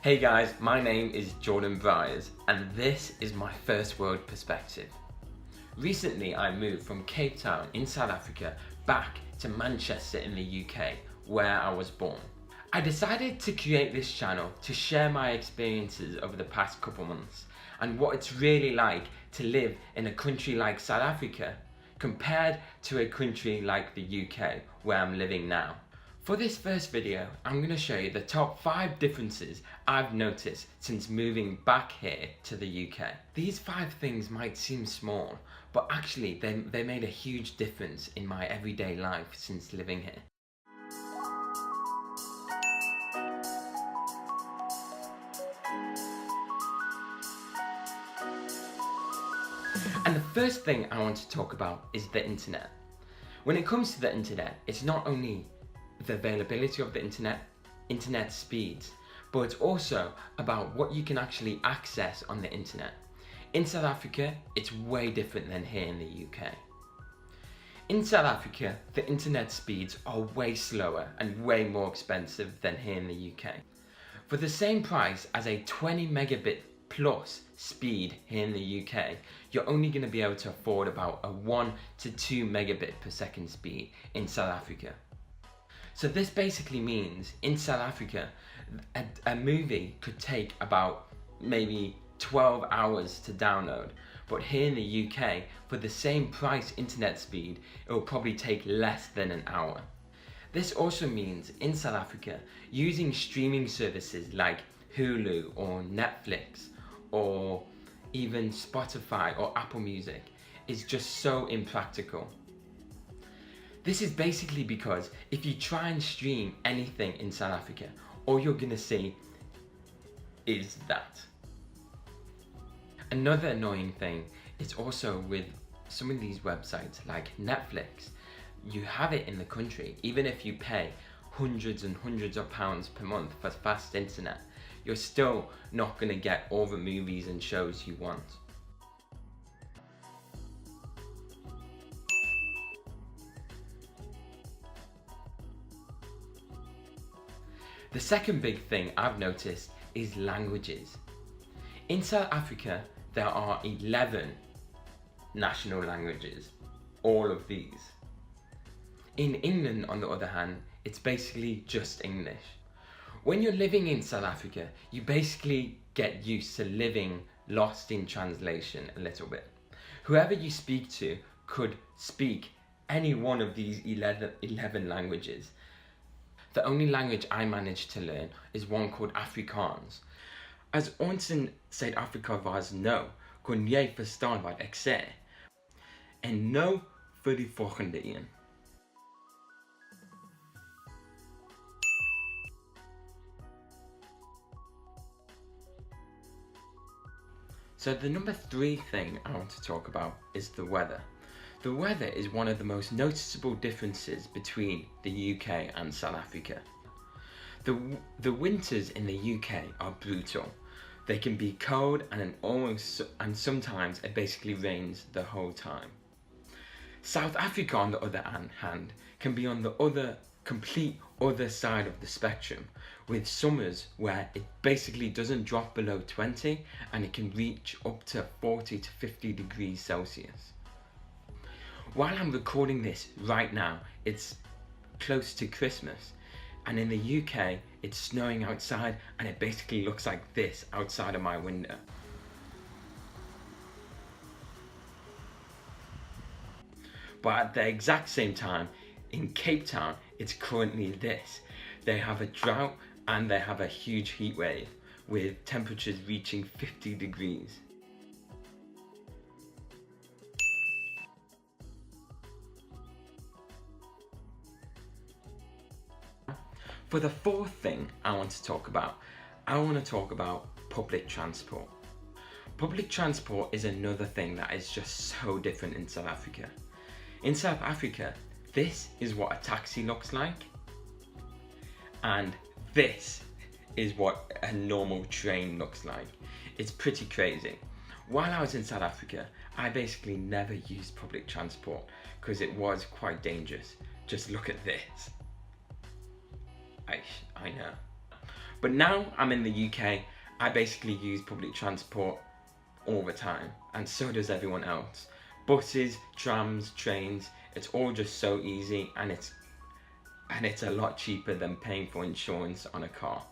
Hey guys, my name is Jordan Briers and this is my first world perspective. Recently I moved from Cape Town in South Africa back to Manchester in the UK where I was born. I decided to create this channel to share my experiences over the past couple months and what it's really like to live in a country like South Africa compared to a country like the UK where I'm living now. For this first video, I'm going to show you the top 5 differences I've noticed since moving back here to the UK. These 5 things might seem small, but actually they made a huge difference in my everyday life since living here. And the first thing I want to talk about is the internet. When it comes to the internet, it's not only the availability of the internet speeds, but it's also about what you can actually access on the internet. In South Africa, it's way different than here in the UK. In South Africa, the internet speeds are way slower and way more expensive than here in the UK. For the same price as a 20 megabit plus speed here in the UK, you're only going to be able to afford about a 1 to 2 megabit per second speed in South Africa. So this basically means in South Africa, a movie could take about maybe 12 hours to download, but here in the UK, for the same price internet speed, it will probably take less than an hour. This also means in South Africa, using streaming services like Hulu or Netflix or even Spotify or Apple Music is just so impractical. This is basically because if you try and stream anything in South Africa, all you're gonna see is that. Another annoying thing is also with some of these websites like Netflix. You have it in the country, even if you pay hundreds and hundreds of pounds per month for fast internet, you're still not gonna get all the movies and shows you want. The second big thing I've noticed is languages. In South Africa, there are 11 national languages, all of these. In England, on the other hand, it's basically just English. When you're living in South Africa, you basically get used to living lost in translation a little bit. Whoever you speak to could speak any one of these 11 languages. The only language I managed to learn is one called Afrikaans. As ons in Suid-Afrika was nou, kon jy verstaan wat ek sê. En nou vir die volgende een. So the number 3 thing I want to talk about is the weather. The weather is one of the most noticeable differences between the UK and South Africa. The winters in the UK are brutal. They can be cold and sometimes it basically rains the whole time. South Africa, on the other hand, can be on the complete other side of the spectrum, with summers where it basically doesn't drop below 20 and it can reach up to 40 to 50 degrees Celsius. While I'm recording this right now, it's close to Christmas, and in the UK, it's snowing outside and it basically looks like this outside of my window. But at the exact same time, in Cape Town, it's currently this. They have a drought and they have a huge heat wave with temperatures reaching 50 degrees. For the fourth thing I want to talk about public transport. Public transport is another thing that is just so different in South Africa. In South Africa, this is what a taxi looks like, and this is what a normal train looks like. It's pretty crazy. While I was in South Africa, I basically never used public transport because it was quite dangerous. Just look at this. I know. But now I'm in the UK, I basically use public transport all the time, and so does everyone else. Buses, trams, trains, it's all just so easy, and it's a lot cheaper than paying for insurance on a car.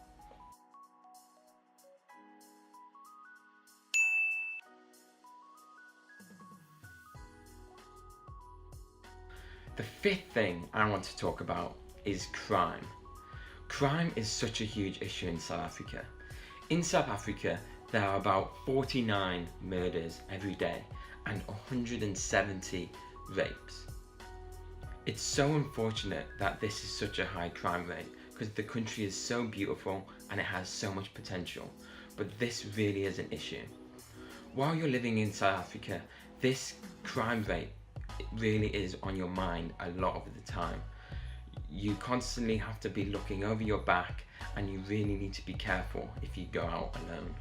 The fifth thing I want to talk about is crime. Crime is such a huge issue in South Africa. In South Africa, there are about 49 murders every day and 170 rapes. It's so unfortunate that this is such a high crime rate because the country is so beautiful and it has so much potential, but this really is an issue. While you're living in South Africa, this crime rate really is on your mind a lot of the time. You constantly have to be looking over your back, and you really need to be careful if you go out alone.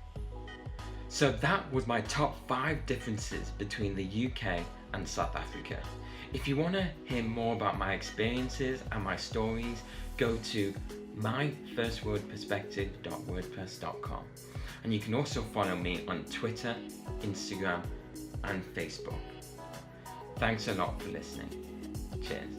So that was my top 5 differences between the UK and South Africa. If you want to hear more about my experiences and my stories, go to myfirstworldperspective.wordpress.com, and you can also follow me on Twitter, Instagram and Facebook. Thanks a lot for listening. Cheers.